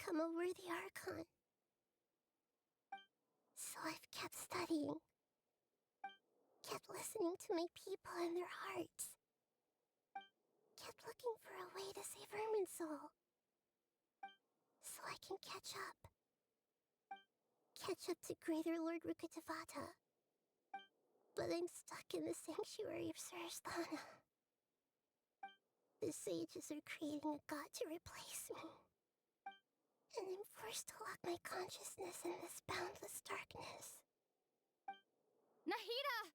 become a worthy Archon. So I've kept studying. Kept listening to my people and their hearts. Kept looking for a way to save Irminsul. So I can catch up. Catch up to Greater Lord Rukkhadevata. But I'm stuck in the sanctuary of Sarasthana. The sages are creating a god to replace me. And I'm forced to lock my consciousness in this boundless darkness. Nahida!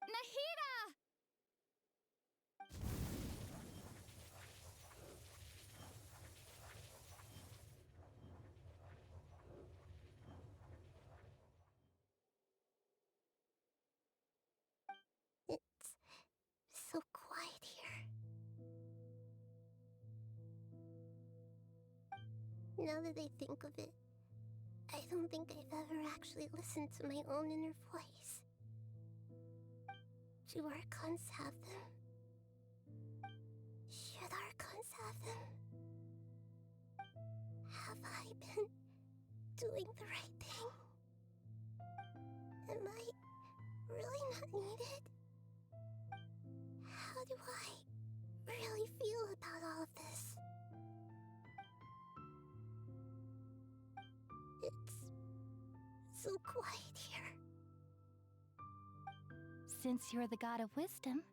Nahida! It's so quiet here. Now that I think of it, I don't think I've ever actually listened to my own inner voice. Do Archons have them? Should Archons have them? Have I been doing the right thing? Am I really not needed? How do I really feel about all of this? It's so quiet here. Since you're the god of wisdom,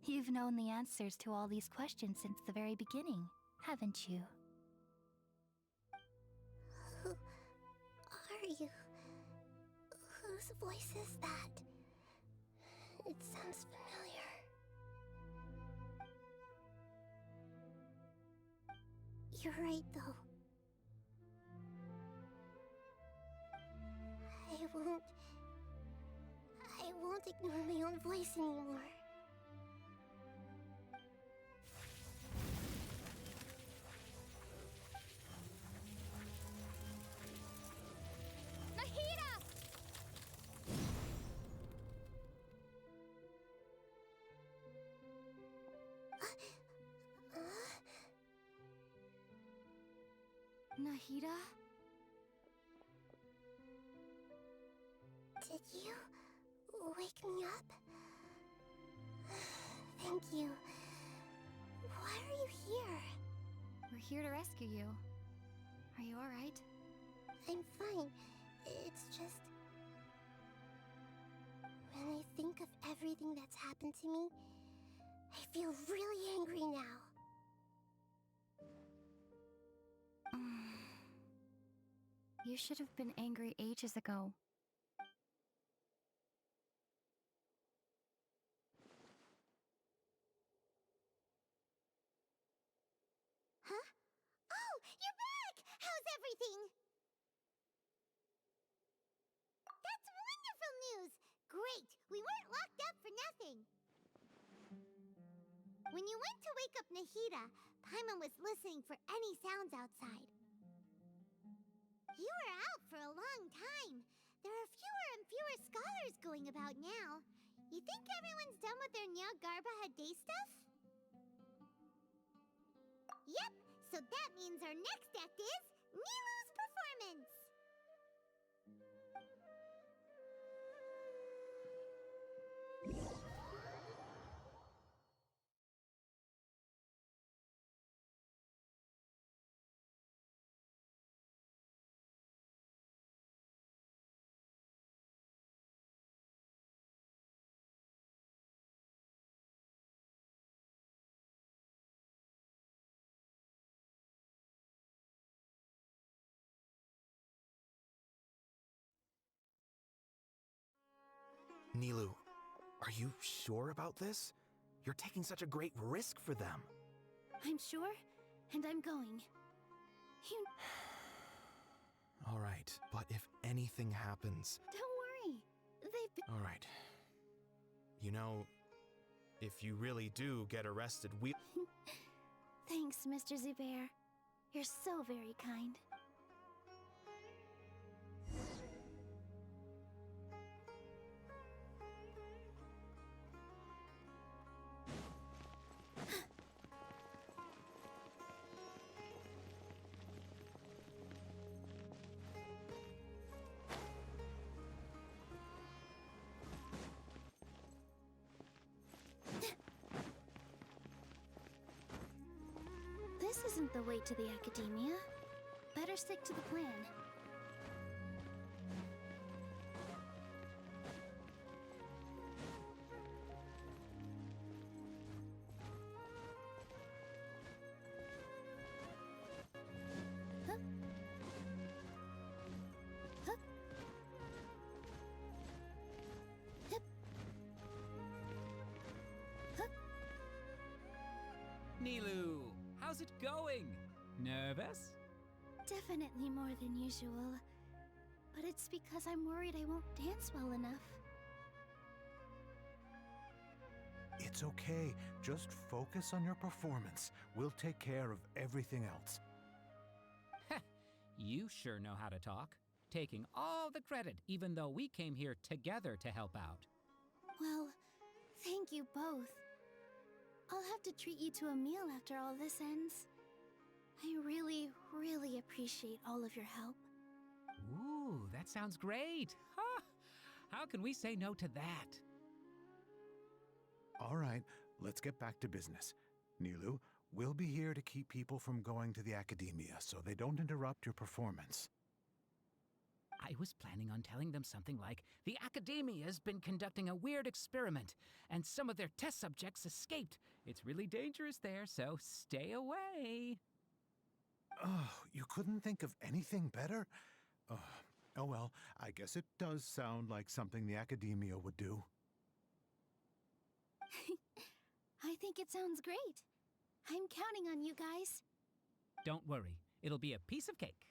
you've known the answers to all these questions since the very beginning, haven't you? Who are you? Whose voice is that? It sounds familiar. You're right, though. I won't ignore my own voice anymore. Nahida! Nahida? Did you wake me up? Thank you. Why are you here? We're here to rescue you. Are you alright? I'm fine. It's just... when I think of everything that's happened to me, I feel really angry now. You should have been angry ages ago. Huh? Oh, you're back! How's everything? That's wonderful news! Great! We weren't locked up for nothing. When you went to wake up Nahida, Paimon was listening for any sounds outside. You were out for a long time. There are fewer and fewer scholars going about now. You think everyone's done with their Nya Garba day stuff? Yep, so that means our next act is Nilou's performance! Nilou, are you sure about this? You're taking such a great risk for them. I'm sure, and I'm going. You... All right, but if anything happens... Don't worry. They've been... All right. You know, If you really do get arrested, Thanks, Mr. Zubair. You're so very kind. This isn't the way to the academia. Better stick to the plan. Huh? Huh? Hip. Huh? Nilu, how's it going? Nervous? Definitely more than usual. But it's because I'm worried I won't dance well enough. It's okay. Just focus on your performance. We'll take care of everything else. You sure know how to talk. Taking all the credit, even though we came here together to help out. Well, thank you both. I'll have to treat you to a meal after all this ends. I really, really appreciate all of your help. Ooh, that sounds great. Ha! How can we say no to that? All right, let's get back to business. Nilu, we'll be here to keep people from going to the academia so they don't interrupt your performance. I was planning on telling them something like, the academia's been conducting a weird experiment, and some of their test subjects escaped. It's really dangerous there, so stay away. Oh, you couldn't think of anything better? Oh well, I guess it does sound like something the academia would do. I think it sounds great. I'm counting on you guys. Don't worry, it'll be a piece of cake.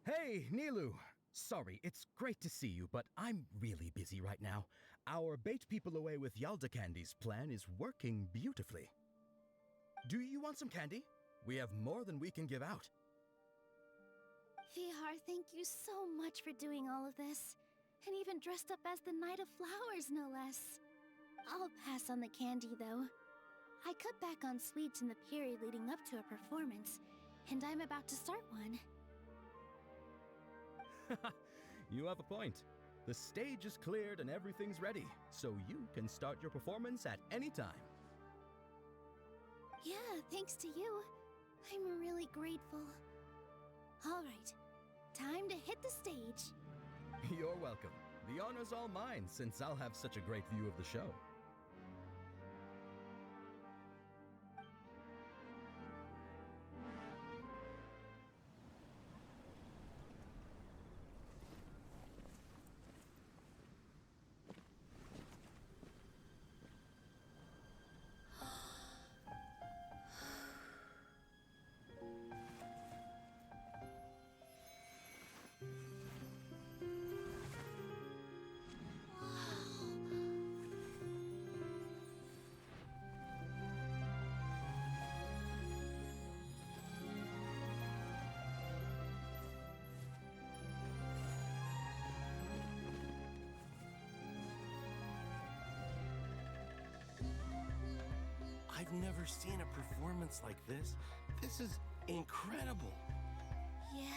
Hey, Nilu! Sorry, it's great to see you, but I'm really busy right now. Our Bait People Away with Yalda Candies plan is working beautifully. Do you want some candy? We have more than we can give out. Vihar, thank you so much for doing all of this. And even dressed up as the Knight of Flowers, no less. I'll pass on the candy, though. I cut back on sweets in the period leading up to a performance, and I'm about to start one. You have a point. The stage is cleared and everything's ready, so you can start your performance at any time. Yeah, thanks to you. I'm really grateful. All right, time to hit the stage. You're welcome. The honor's all mine, since I'll have such a great view of the show. I've never seen a performance like this. This is incredible. Yeah,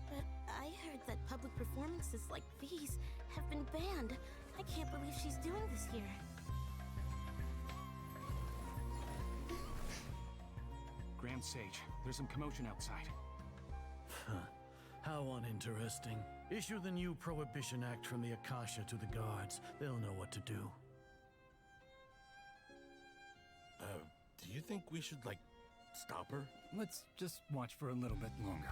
but I heard that public performances like these have been banned. I can't believe she's doing this here. Grand Sage, there's some commotion outside. How uninteresting. Issue the new Prohibition Act from the Akasha to the guards. They'll know what to do. Do you think we should, stop her? Let's just watch for a little bit longer.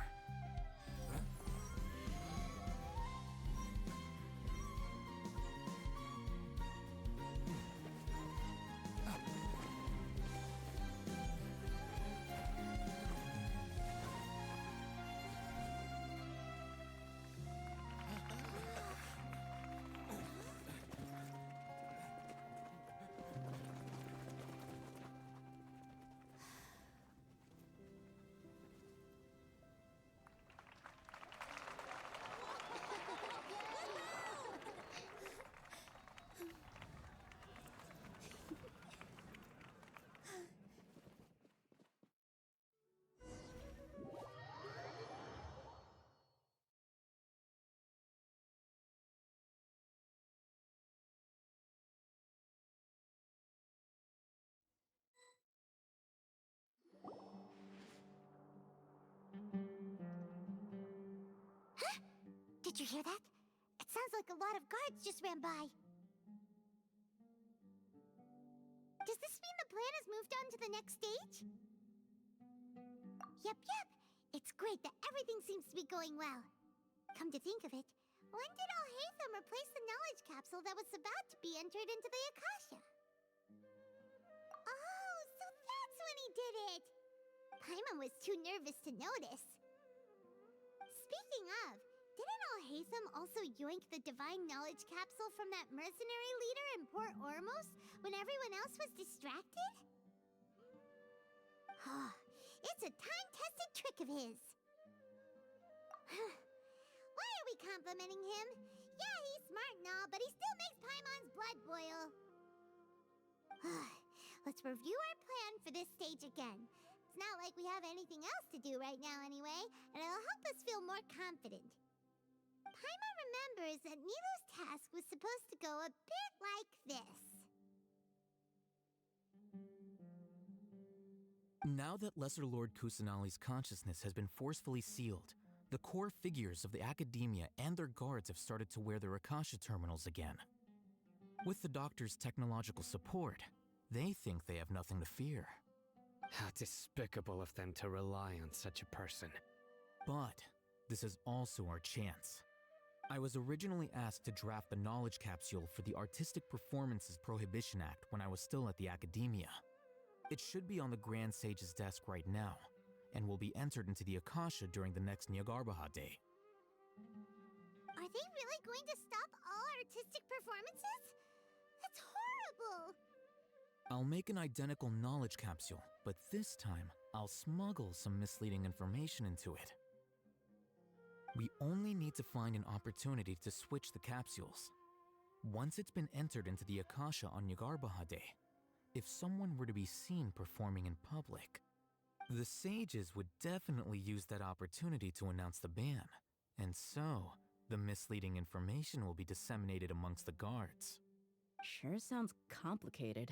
Did you hear that? It sounds like a lot of guards just ran by. Does this mean the plan has moved on to the next stage? Yep. It's great that everything seems to be going well. Come to think of it, when did Alhaitham replace the knowledge capsule that was about to be entered into the Akasha? Oh, so that's when he did it! Paimon was too nervous to notice. Speaking of, didn't Alhaitham also yoink the divine knowledge capsule from that mercenary leader in Port Ormos when everyone else was distracted? It's a time-tested trick of his. Why are we complimenting him? Yeah, he's smart and all, but he still makes Paimon's blood boil. Let's review our plan for this stage again. It's not like we have anything else to do right now anyway, and it'll help us feel more confident. Paimon remembers that Nilu's task was supposed to go a bit like this. Now that Lesser Lord Kusanali's consciousness has been forcefully sealed, the core figures of the academia and their guards have started to wear their Akasha terminals again. With the doctor's technological support, they think they have nothing to fear. How despicable of them to rely on such a person. But this is also our chance. I was originally asked to draft the knowledge capsule for the Artistic Performances Prohibition Act when I was still at the academia. It should be on the Grand Sage's desk right now, and will be entered into the Akasha during the next Nyargarbaha Day. Are they really going to stop all artistic performances? That's horrible! I'll make an identical knowledge capsule, but this time I'll smuggle some misleading information into it. We only need to find an opportunity to switch the capsules. Once it's been entered into the Akasha on Nyargarbaha Day, if someone were to be seen performing in public, the sages would definitely use that opportunity to announce the ban, and so the misleading information will be disseminated amongst the guards. Sure sounds complicated,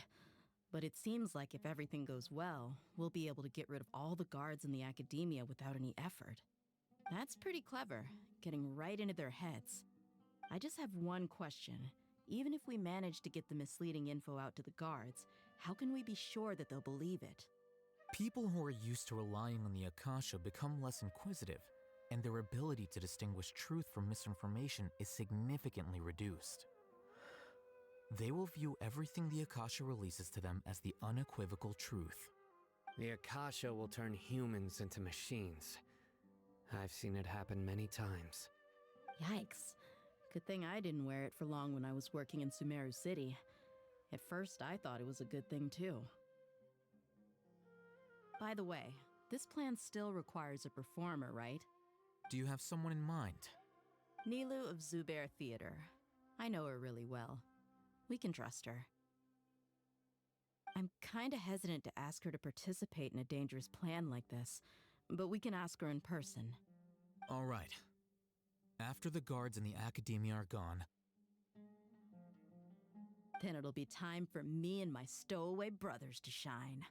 but it seems like if everything goes well, we'll be able to get rid of all the guards in the academia without any effort. That's pretty clever, getting right into their heads. I just have one question. Even if we manage to get the misleading info out to the guards, how can we be sure that they'll believe it? People who are used to relying on the Akasha become less inquisitive, and their ability to distinguish truth from misinformation is significantly reduced. They will view everything the Akasha releases to them as the unequivocal truth. The Akasha will turn humans into machines. I've seen it happen many times. Yikes. Good thing I didn't wear it for long when I was working in Sumeru City. At first, I thought it was a good thing too. By the way, this plan still requires a performer, right? Do you have someone in mind? Nilu of Zubair Theater. I know her really well. We can trust her. I'm kinda hesitant to ask her to participate in a dangerous plan like this, but we can ask her in person. All right. After the guards and the academia are gone, then it'll be time for me and my stowaway brothers to shine.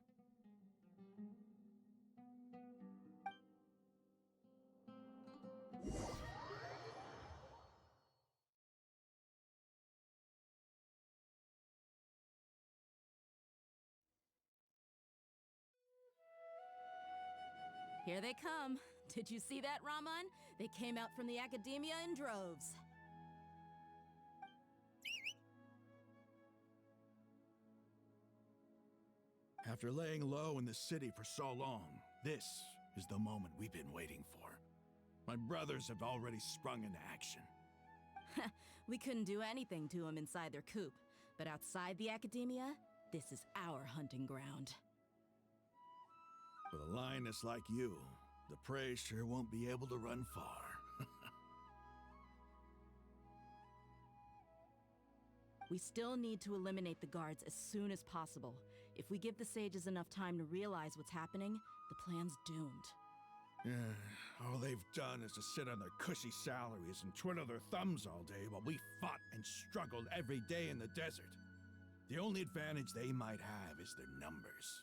Here they come. Did you see that, Raman? They came out from the academia in droves. After laying low in the city for so long, this is the moment we've been waiting for. My brothers have already sprung into action. We couldn't do anything to them inside their coop, but outside the academia, this is our hunting ground. With a lioness like you, the prey sure won't be able to run far. We still need to eliminate the guards as soon as possible. If we give the sages enough time to realize what's happening, the plan's doomed. All they've done is to sit on their cushy salaries and twiddle their thumbs all day while we fought and struggled every day in the desert. The only advantage they might have is their numbers.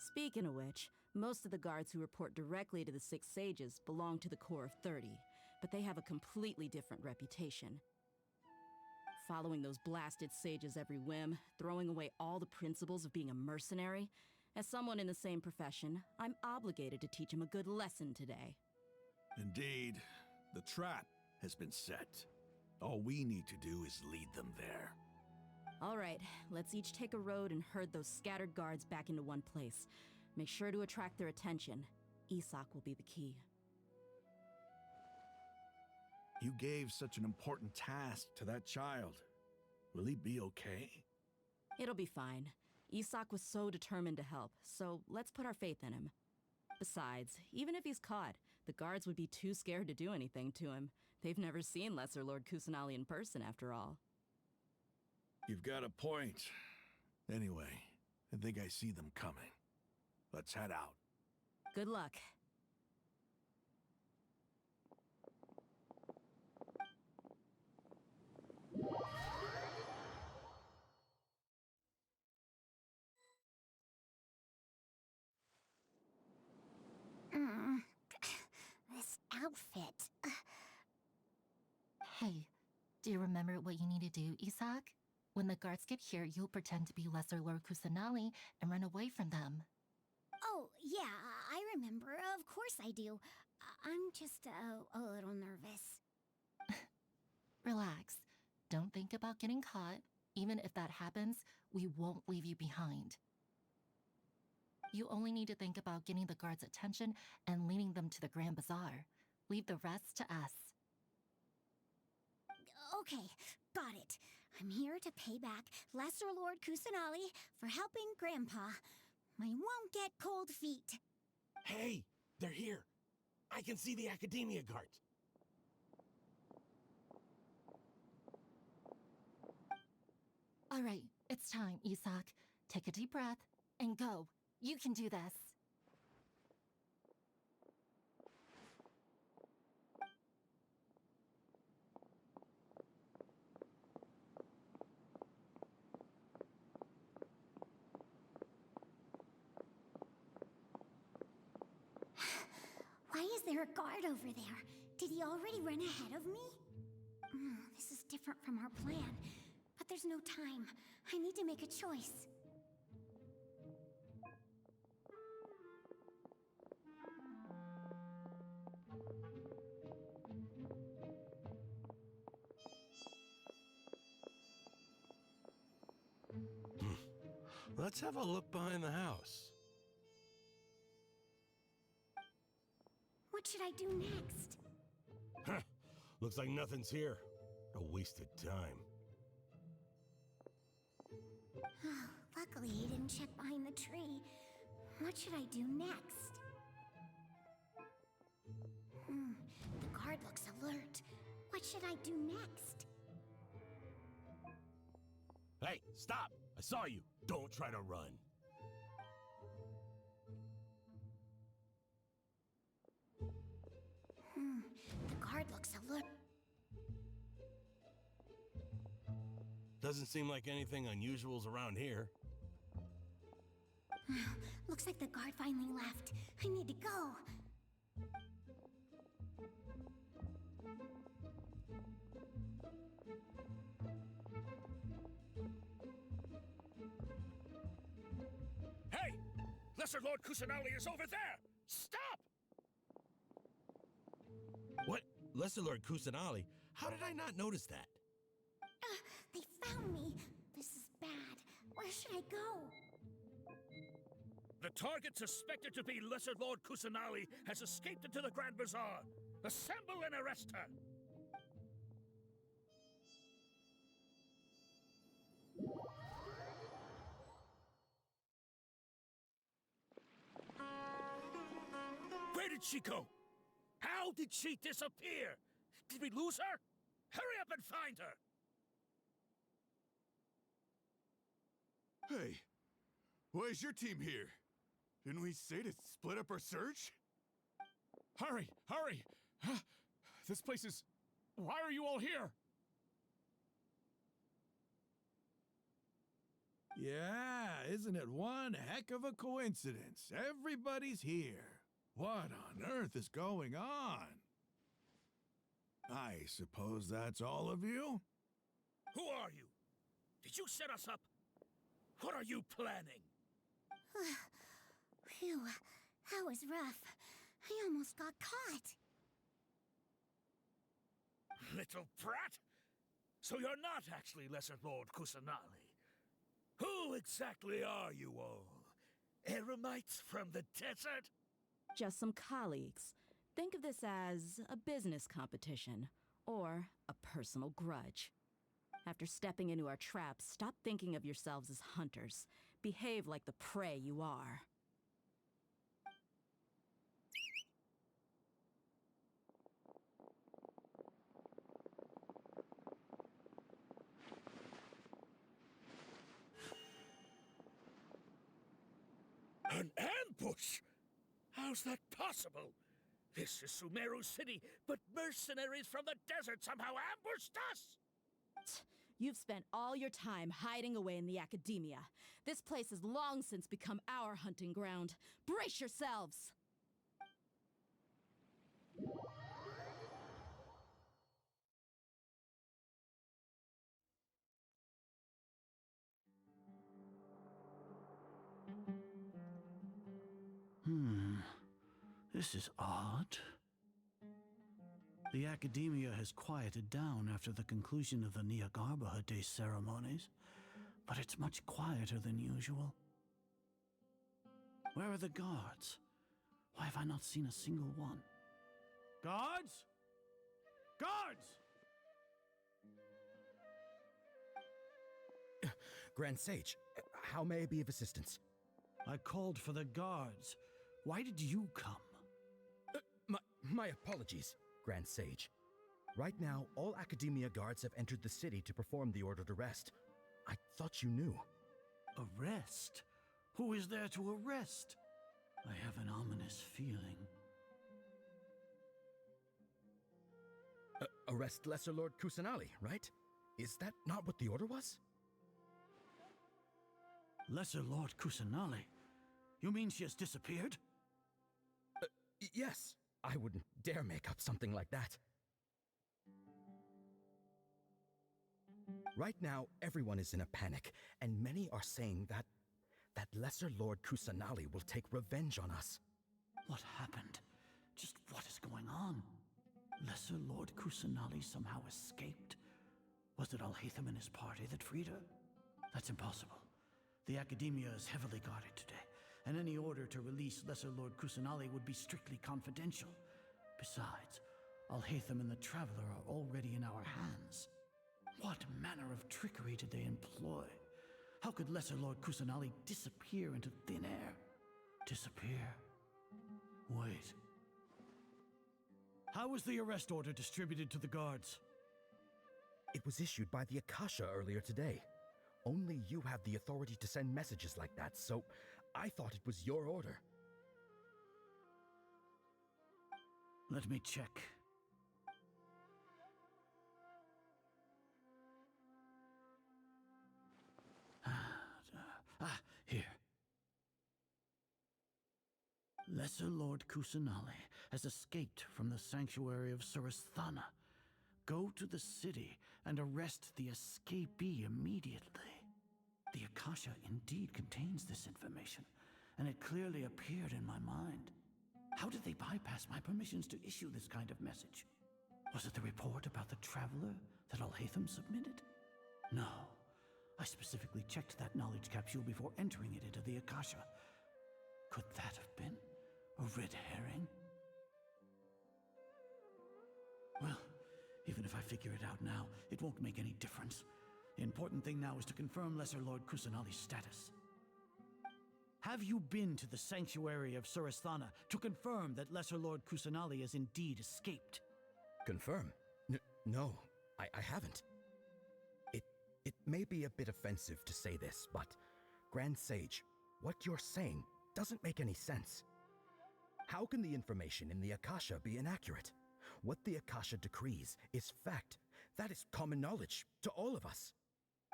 Speaking of which, most of the guards who report directly to the Six Sages belong to the Corps of 30. but they have a completely different reputation. Following those blasted sages every whim, throwing away all the principles of being a mercenary. As someone in the same profession, I'm obligated to teach him a good lesson today. Indeed, the trap has been set. All we need to do is lead them there. All right, let's each take a road and herd those scattered guards back into one place. Make sure to attract their attention. Isak will be the key. You gave such an important task to that child. Will he be okay? It'll be fine. Isak was so determined to help, so let's put our faith in him. Besides, even if he's caught, the guards would be too scared to do anything to him. They've never seen Lesser Lord Kusanali in person, after all. You've got a point. Anyway, I think I see them coming. Let's head out. Good luck. This outfit. Hey, do you remember what you need to do, Isak? When the guards get here, you'll pretend to be Lesser Lord Kusanali and run away from them. Oh, yeah, I remember. Of course I do. I'm just a little nervous. Relax. Don't think about getting caught. Even if that happens, we won't leave you behind. You only need to think about getting the guards' attention and leading them to the Grand Bazaar. Leave the rest to us. Okay, got it. I'm here to pay back Lesser Lord Kusanali for helping Grandpa. I won't get cold feet. Hey, they're here. I can see the Academia guards. All right, it's time, Isak. Take a deep breath and go. You can do this. Why is there a guard over there? Did he already run ahead of me? This is different from our plan. But there's no time. I need to make a choice. Let's have a look behind the house. What should I do next? Huh. Looks like nothing's here. A wasted time. Luckily, he didn't check behind the tree. What should I do next? The guard looks alert. What should I do next? Hey, stop! I saw you. Don't try to run. The guard looks alert. Doesn't seem like anything unusual's around here. Looks like the guard finally left. I need to go. Hey! Lesser Lord Kusanali is over there! Stop! What? Lesser Lord Kusanali? How did I not notice that? They found me. This is bad. Where should I go? The target suspected to be Lesser Lord Kusanali has escaped into the Grand Bazaar. Assemble and arrest her! Where did she go? How did she disappear? Did we lose her? Hurry up and find her! Hey, why is your team here? Didn't we say to split up our search? Hurry! Hurry! This place is... Why are you all here? Yeah, isn't it one heck of a coincidence? Everybody's here. What on earth is going on? I suppose that's all of you? Who are you? Did you set us up? What are you planning? Phew, that was rough. I almost got caught. Little brat? So you're not actually Lesser Lord Kusanali. Who exactly are you all? Eremites from the desert? Just some colleagues. Think of this as a business competition, or a personal grudge. After stepping into our traps, stop thinking of yourselves as hunters. Behave like the prey you are. An ambush? How's that possible? This is Sumeru City, but mercenaries from the desert somehow ambushed us! You've spent all your time hiding away in the academia. This place has long since become our hunting ground. Brace yourselves! This is odd. The academia has quieted down after the conclusion of the Niagarbha Day ceremonies, but it's much quieter than usual. Where are the guards? Why have I not seen a single one? Guards? Guards! Grand Sage, how may I be of assistance? I called for the guards. Why did you come? My apologies, Grand Sage. Right now, all Academia guards have entered the city to perform the ordered arrest. I thought you knew. Arrest? Who is there to arrest? I have an ominous feeling. Arrest Lesser Lord Kusanali, right? Is that not what the order was? Lesser Lord Kusanali? You mean she has disappeared? Yes. I wouldn't dare make up something like that. Right now, everyone is in a panic, and many are saying that Lesser Lord Kusanali will take revenge on us. What happened? Just what is going on? Lesser Lord Kusanali somehow escaped? Was it Alhaitham and his party that freed her? That's impossible. The Academia is heavily guarded today, and any order to release Lesser Lord Kusanali would be strictly confidential. Besides, Alhaitham and the Traveler are already in our hands. What manner of trickery did they employ? How could Lesser Lord Kusanali disappear into thin air? Disappear? Wait. How was the arrest order distributed to the guards? It was issued by the Akasha earlier today. Only you have the authority to send messages like that, so I thought it was your order. Let me check. Here. Lesser Lord Kusanali has escaped from the sanctuary of Surasthana. Go to the city and arrest the escapee immediately. The Akasha indeed contains this information, and it clearly appeared in my mind. How did they bypass my permissions to issue this kind of message? Was it the report about the Traveler that Alhaitham submitted? No. I specifically checked that knowledge capsule before entering it into the Akasha. Could that have been a red herring? Well, even if I figure it out now, it won't make any difference. The important thing now is to confirm Lesser Lord Kusanali's status. Have you been to the sanctuary of Surasthana to confirm that Lesser Lord Kusanali has indeed escaped? Confirm? No, I haven't. It may be a bit offensive to say this, but Grand Sage, what you're saying doesn't make any sense. How can the information in the Akasha be inaccurate? What the Akasha decrees is fact. That is common knowledge to all of us.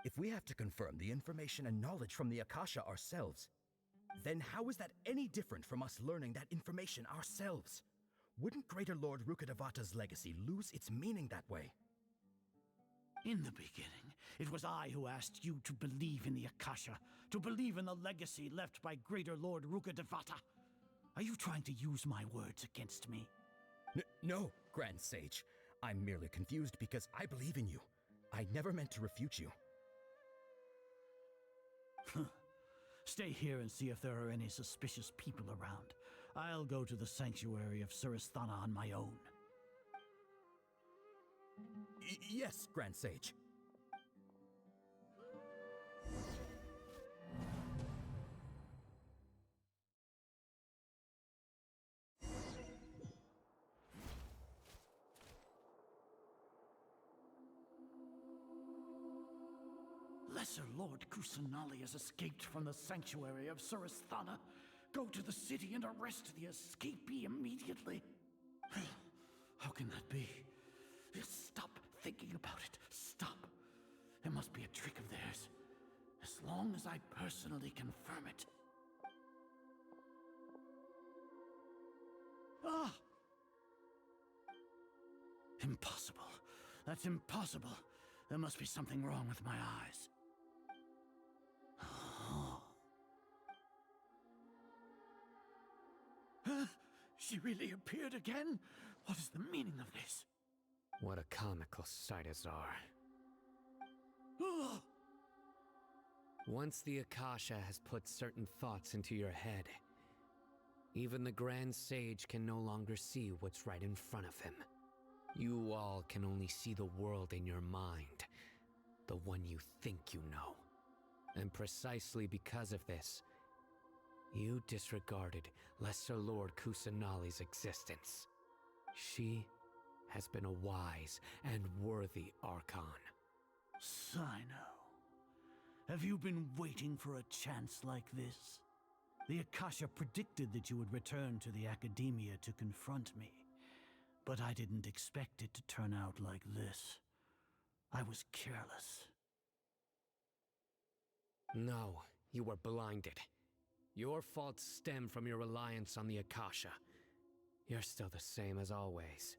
If we have to confirm the information and knowledge from the Akasha ourselves, then how is that any different from us learning that information ourselves? wouldn't Greater Lord Rukkhadevata's legacy lose its meaning that way? In the beginning, it was I who asked you to believe in the Akasha, to believe in the legacy left by Greater Lord Rukkhadevata. Are you trying to use my words against me? No, Grand Sage. I'm merely confused because I believe in you. I never meant to refute you. Stay here and see if there are any suspicious people around. I'll go to the sanctuary of Surasthana on my own. Yes, Grand Sage. Lesser Lord Kusanali has escaped from the sanctuary of Surasthana. Go to the city and arrest the escapee immediately. How can that be? Stop thinking about it. Stop. It must be a trick of theirs. As long as I personally confirm it. Ah! Impossible. That's impossible. There must be something wrong with my eyes. She really appeared again? What is the meaning of this? What a comical sight, Azar. Once the Akasha has put certain thoughts into your head, even the Grand Sage can no longer see what's right in front of him. You all can only see the world in your mind, the one you think you know. And precisely because of this, you disregarded Lesser Lord Kusanali's existence. She has been a wise and worthy Archon. Sino, have you been waiting for a chance like this? The Akasha predicted that you would return to the Academia to confront me, but I didn't expect it to turn out like this. I was careless. No, you were blinded. Your faults stem from your reliance on the Akasha. You're still the same as always.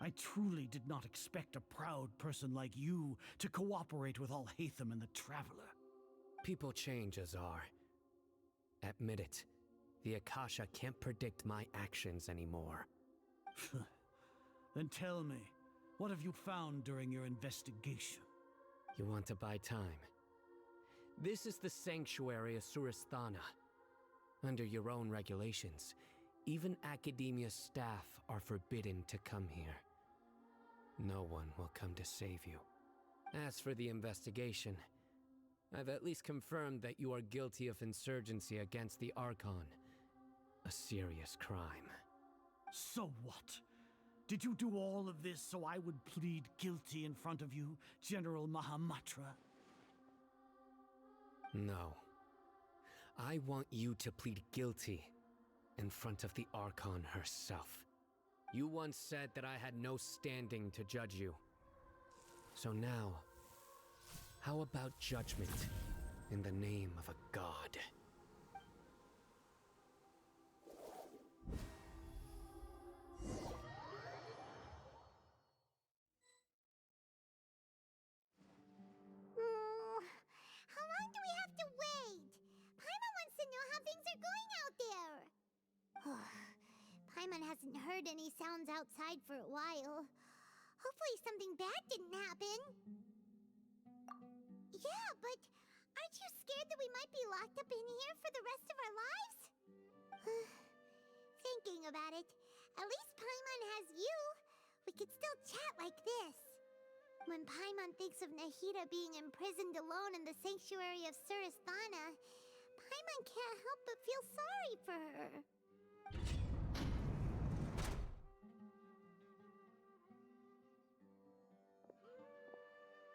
I truly did not expect a proud person like you to cooperate with Alhaitham and the Traveler. People change, Azar. Admit it. The Akasha can't predict my actions anymore. Then tell me, what have you found during your investigation? You want to buy time? This is the sanctuary of Surasthana. Under your own regulations, even Academia staff are forbidden to come here. No one will come to save you. As for the investigation, I've at least confirmed that you are guilty of insurgency against the Archon. A serious crime. So what? Did you do all of this so I would plead guilty in front of you, General Mahamatra? No. I want you to plead guilty in front of the Archon herself. You once said that I had no standing to judge you. So now, how about judgment in the name of a god? How long do we have to wait? Paimon wants to know how things are going out there. Paimon hasn't heard any sounds outside for a while. Hopefully something bad didn't happen. Yeah, but aren't you scared that we might be locked up in here for the rest of our lives? Thinking about it, at least Paimon has you. We could still chat like this. When Paimon thinks of Nahida being imprisoned alone in the sanctuary of Surasthana, Paimon can't help but feel sorry for her.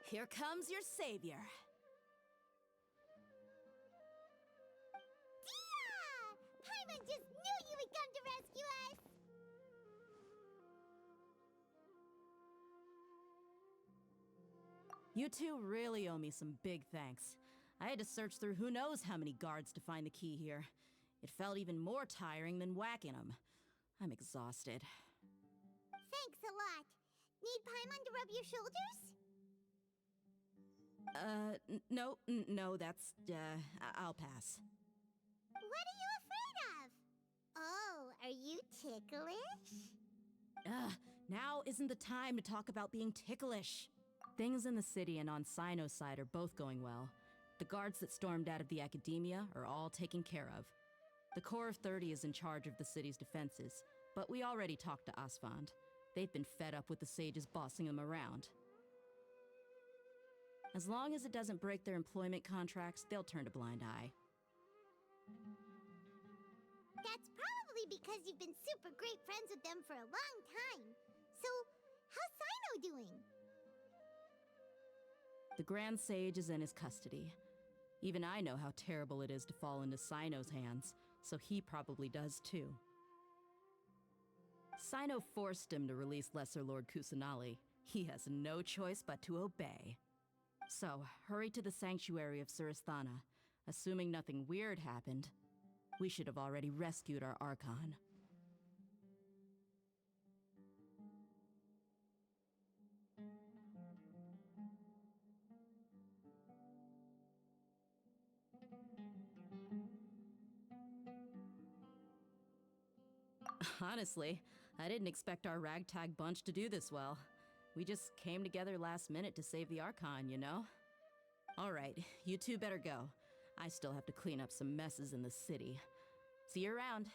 Here comes your savior. Dia! Paimon just knew you would come to rescue us! You two really owe me some big thanks. I had to search through who knows how many guards to find the key here. It felt even more tiring than whacking them. I'm exhausted. Thanks a lot. Need Paimon to rub your shoulders? No, that's, I'll pass. What are you afraid of? Oh, are you ticklish? Now isn't the time to talk about being ticklish. Things in the city and on Sino's side are both going well. The guards that stormed out of the academia are all taken care of. The Corps of 30 is in charge of the city's defenses, but we already talked to Asfand. They've been fed up with the sages bossing them around. As long as it doesn't break their employment contracts, they'll turn a blind eye. That's probably because you've been super great friends with them for a long time. So, how's Sino doing? The Grand Sage is in his custody. Even I know how terrible it is to fall into Sino's hands, so he probably does too. Sino forced him to release Lesser Lord Kusanali. He has no choice but to obey. So, hurry to the sanctuary of Surasthana. Assuming nothing weird happened, we should have already rescued our Archon. Honestly, I didn't expect our ragtag bunch to do this well. We just came together last minute to save the Archon, you know? Alright, you two better go. I still have to clean up some messes in the city. See you around.